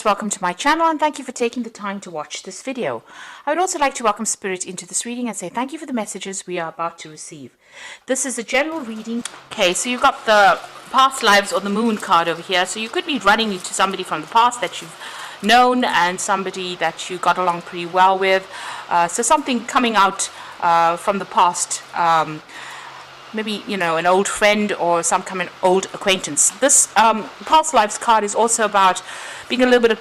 Welcome to my channel and thank you for taking the time to watch this video. I would also like to welcome Spirit into this reading and say thank you for the messages we are about to receive. This is a general reading. Okay, so you've got the past lives or the moon card over here. So you could be running into somebody from the past that you've known and somebody that you got along pretty well with. So something coming out from the past. Maybe, you know, an old friend or some kind of old acquaintance. This past lives card is also about being a little bit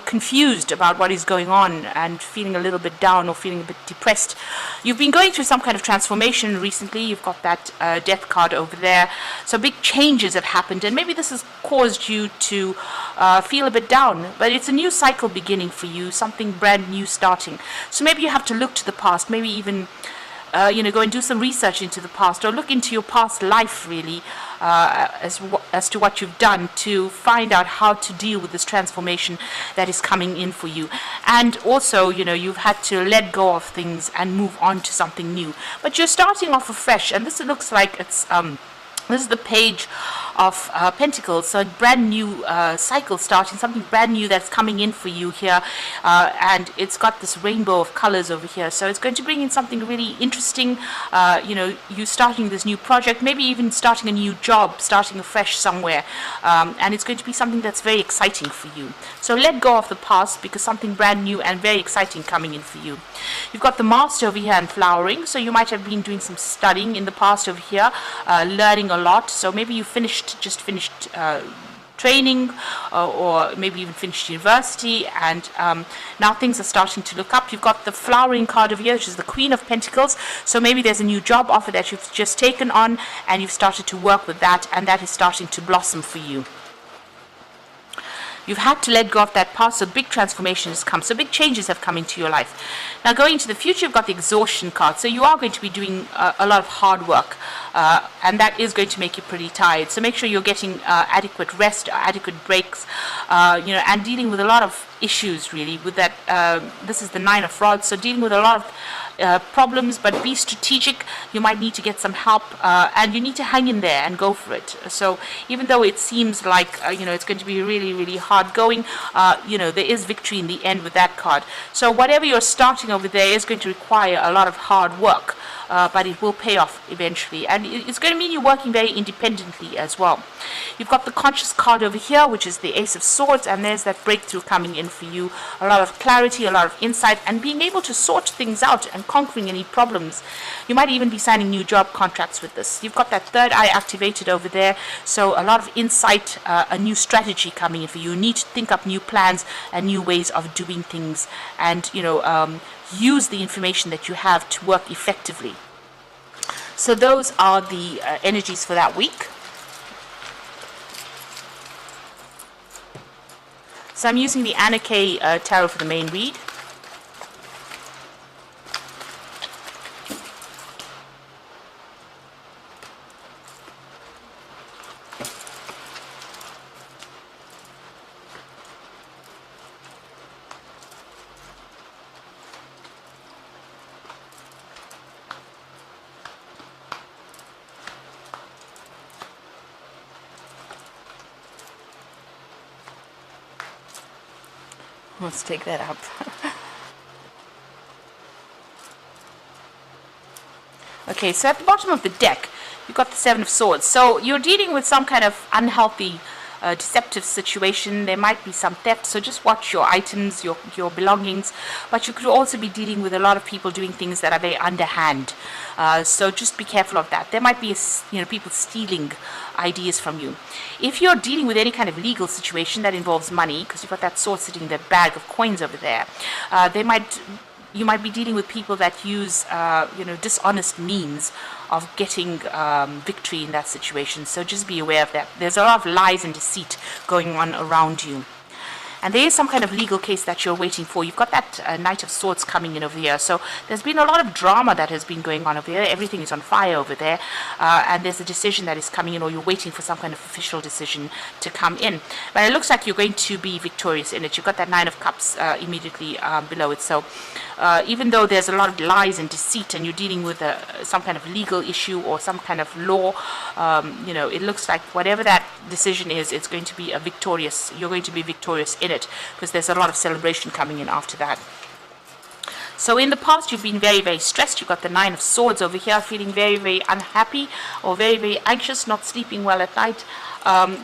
confused about what is going on and feeling a little bit down or feeling a bit depressed. You've been going through some kind of transformation recently. You've got that death card over there. So big changes have happened and maybe this has caused you to feel a bit down. But it's a new cycle beginning for you, something brand new starting. So maybe you have to look to the past, maybe even go and do some research into the past or look into your past life really as to what you've done to find out how to deal with this transformation that is coming in for you. And also, you've had to let go of things and move on to something new. But you're starting off afresh, and this looks like it's this is the Page of Pentacles, so a brand new cycle starting, something brand new that's coming in for you here, and it's got this rainbow of colors over here, so it's going to bring in something really interesting. You starting this new project, maybe even starting a new job, starting afresh somewhere, and it's going to be something that's very exciting for you. So let go of the past because something brand new and very exciting coming in for you. You've got the Master over here and flowering, so you might have been doing some studying in the past over here, learning a lot. So maybe you just finished training or maybe even finished university, and now things are starting to look up. You've got the flowering card over here, which is the Queen of Pentacles. So maybe there's a new job offer that you've just taken on and you've started to work with that, and that is starting to blossom for you. You've had to let go of that past, so big transformation has come. So big changes have come into your life. Now going into the future, you've got the Exhaustion card. So you are going to be doing a lot of hard work, and that is going to make you pretty tired. So make sure you're getting adequate rest, adequate breaks, and dealing with a lot of issues really with that. This is the Nine of Rods, so dealing with a lot of problems, but be strategic. You might need to get some help, and you need to hang in there and go for it. So even though it seems like it's going to be really, really hard going, there is victory in the end with that card. So whatever you're starting over there is going to require a lot of hard work, but it will pay off eventually, and it's going to mean you're working very independently as well. You've got the Conscious card over here, which is the Ace of Swords, and there's that breakthrough coming in for you. A lot of clarity, a lot of insight, and being able to sort things out and conquering any problems. You might even be signing new job contracts with this. You've got that third eye activated over there, so a lot of insight, a new strategy coming in for you. You need to think up new plans and new ways of doing things, and use the information that you have to work effectively. So those are the energies for that week. So I'm using the Anna K Tarot for the main read. Let's take that up. Okay, so at the bottom of the deck, you've got the Seven of Swords. So you're dealing with some kind of unhealthy, deceptive situation. There might be some theft, so just watch your items, your belongings. But you could also be dealing with a lot of people doing things that are very underhand. So just be careful of that. There might be people stealing ideas from you. If you're dealing with any kind of legal situation that involves money, because you've got that sword sitting in that bag of coins over there, you might be dealing with people that use dishonest means of getting victory in that situation. So just be aware of that. There's a lot of lies and deceit going on around you. And there is some kind of legal case that you're waiting for. You've got that Knight of Swords coming in over here. So there's been a lot of drama that has been going on over here. Everything is on fire over there. And there's a decision that is coming in, or you're waiting for some kind of official decision to come in. But it looks like you're going to be victorious in it. You've got that Nine of Cups immediately below it. So even though there's a lot of lies and deceit and you're dealing with some kind of legal issue or some kind of law, it looks like whatever that decision is, it's going to be you're going to be victorious in it, because there's a lot of celebration coming in after that. So in the past, you've been very, very stressed. You've got the Nine of Swords over here, feeling very, very unhappy or very, very anxious, not sleeping well at night.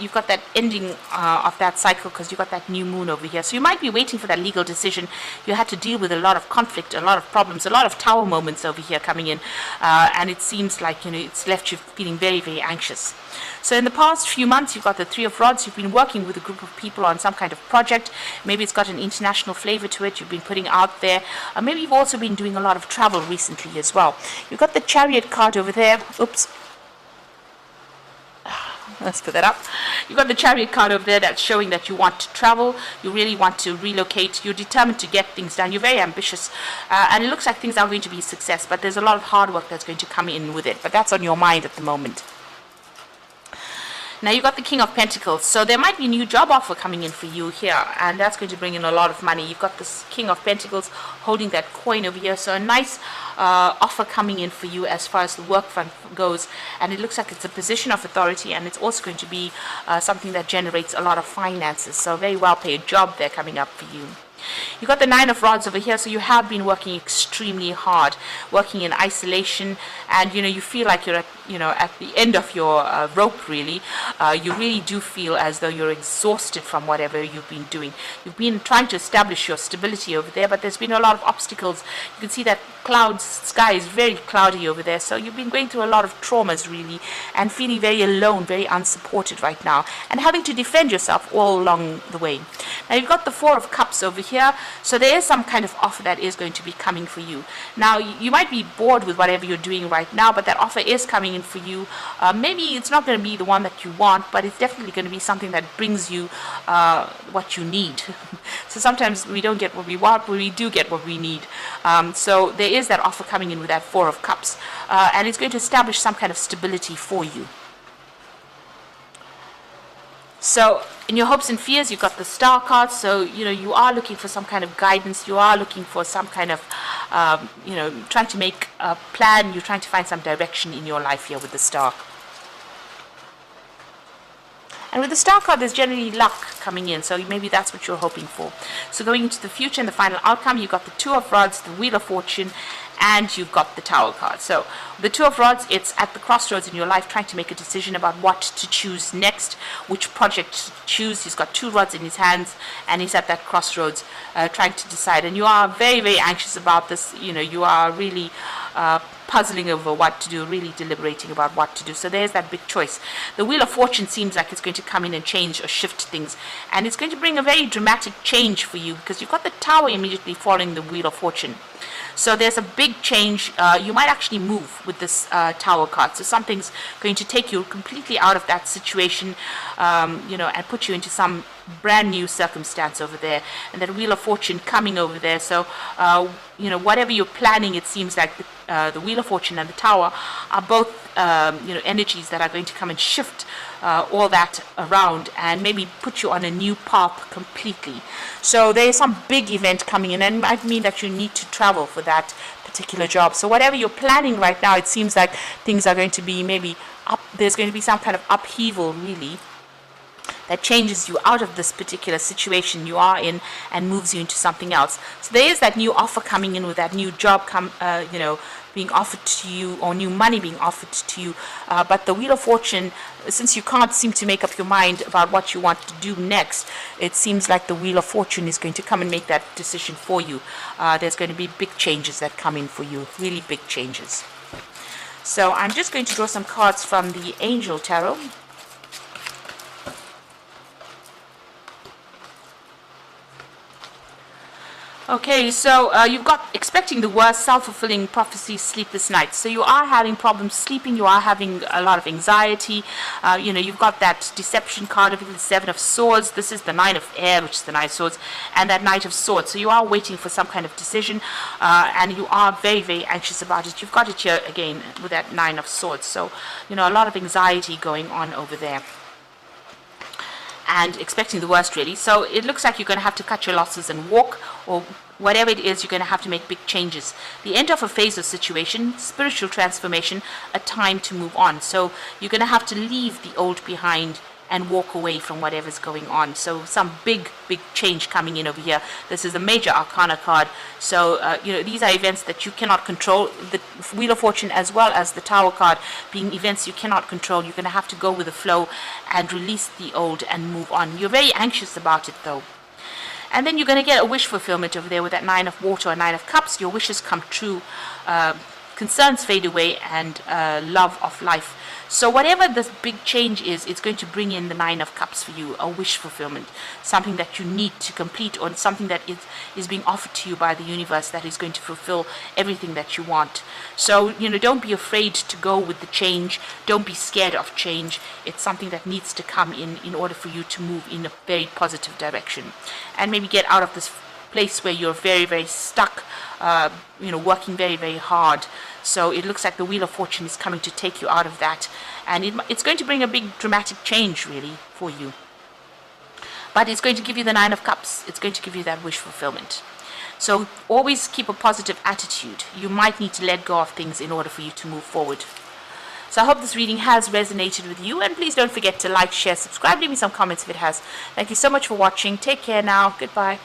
You've got that ending of that cycle because you've got that new moon over here. So you might be waiting for that legal decision. You had to deal with a lot of conflict, a lot of problems, a lot of tower moments over here coming in. And it seems like, it's left you feeling very, very anxious. So in the past few months, you've got the Three of Rods. You've been working with a group of people on some kind of project. Maybe it's got an international flavor to it. You've been putting out there. Maybe you've also been doing a lot of travel recently as well. You've got the Chariot card over there. Oops. Let's put that up. You've got the Chariot card over there that's showing that you want to travel. You really want to relocate. You're determined to get things done. You're very ambitious. And it looks like things are going to be a success. But there's a lot of hard work that's going to come in with it. But that's on your mind at the moment. Now you've got the King of Pentacles, so there might be a new job offer coming in for you here, and that's going to bring in a lot of money. You've got this King of Pentacles holding that coin over here, so a nice offer coming in for you as far as the work front goes, and it looks like it's a position of authority, and it's also going to be something that generates a lot of finances, so a very well paid job there coming up for you. You've got the Nine of Rods over here, so you have been working extremely hard, working in isolation, and you feel like you're at the end of your rope, really. You really do feel as though you're exhausted from whatever you've been doing. You've been trying to establish your stability over there, but there's been a lot of obstacles. You can see that sky is very cloudy over there, so you've been going through a lot of traumas, really, and feeling very alone, very unsupported right now, and having to defend yourself all along the way. Now you've got the Four of Cups over here, so there is some kind of offer that is going to be coming for you. Now you might be bored with whatever you're doing right now, but that offer is coming in for you. Maybe it's not going to be the one that you want, but it's definitely going to be something that brings you what you need. So sometimes we don't get what we want, but we do get what we need. So there is that offer coming in with that Four of Cups, and it's going to establish some kind of stability for you. So in your hopes and fears, you've got the Star card, so you are looking for some kind of guidance. You are looking for some kind of trying to make a plan. You're trying to find some direction in your life here with the Star. And with the Star card, there's generally luck coming in, so maybe that's what you're hoping for. So going into the future and the final outcome, you've got the Two of Rods, the Wheel of Fortune, and you've got the Tower card. So the Two of Rods, it's at the crossroads in your life, trying to make a decision about what to choose next, which project to choose. He's got two rods in his hands, and he's at that crossroads trying to decide. And you are very, very anxious about this. You are really puzzling over what to do, really deliberating about what to do. So there's that big choice. The Wheel of Fortune seems like it's going to come in and change or shift things, and it's going to bring a very dramatic change for you, because you've got the Tower immediately following the Wheel of Fortune. So there's a big change. You might actually move with this Tower card. So something's going to take you completely out of that situation, and put you into some brand new circumstance over there. And that Wheel of Fortune coming over there. So, whatever you're planning, it seems like the Wheel of Fortune and the Tower are both, energies that are going to come and shift all that around and maybe put you on a new path completely. So there is some big event coming in, and it might mean that you need to travel for that particular job. So whatever you're planning right now, it seems like things are going to be maybe up. There's going to be some kind of upheaval, really, that changes you out of this particular situation you are in and moves you into something else. So there is that new offer coming in with that new job being offered to you, or new money being offered to you. But the Wheel of Fortune, since you can't seem to make up your mind about what you want to do next, it seems like the Wheel of Fortune is going to come and make that decision for you. There's going to be big changes that come in for you, really big changes. So I'm just going to draw some cards from the Angel Tarot. Okay, so you've got expecting the worst, self-fulfilling prophecy, sleepless nights. So you are having problems sleeping, you are having a lot of anxiety. You've got that deception card of the Seven of Swords. This is the Nine of Air, which is the Nine of Swords, and that Knight of Swords. So you are waiting for some kind of decision, and you are very, very anxious about it. You've got it here again with that Nine of Swords. So, a lot of anxiety going on over there, and expecting the worst, really. So it looks like you're going to have to cut your losses and walk, or whatever it is, you're going to have to make big changes. The end of a phase or situation, spiritual transformation, a time to move on. So you're going to have to leave the old behind and walk away from whatever's going on. So some big change coming in over here. This is a major arcana card. So these are events that you cannot control. The Wheel of Fortune, as well as the Tower card, being events you cannot control. You're going to have to go with the flow and release the old and move on. You're very anxious about it though. And then you're going to get a wish fulfillment over there with that Nine of Water or Nine of Cups. Your wishes come true, concerns fade away, and love of life. So whatever this big change is, it's going to bring in the Nine of Cups for you, a wish fulfillment, something that you need to complete, or something that is being offered to you by the universe that is going to fulfill everything that you want. So, don't be afraid to go with the change. Don't be scared of change. It's something that needs to come in order for you to move in a very positive direction. And maybe get out of this place where you're very, very stuck, working very, very hard. So it looks like the Wheel of Fortune is coming to take you out of that. And it's going to bring a big dramatic change, really, for you. But it's going to give you the Nine of Cups. It's going to give you that wish fulfillment. So always keep a positive attitude. You might need to let go of things in order for you to move forward. So I hope this reading has resonated with you. And please don't forget to like, share, subscribe. Leave me some comments if it has. Thank you so much for watching. Take care now. Goodbye.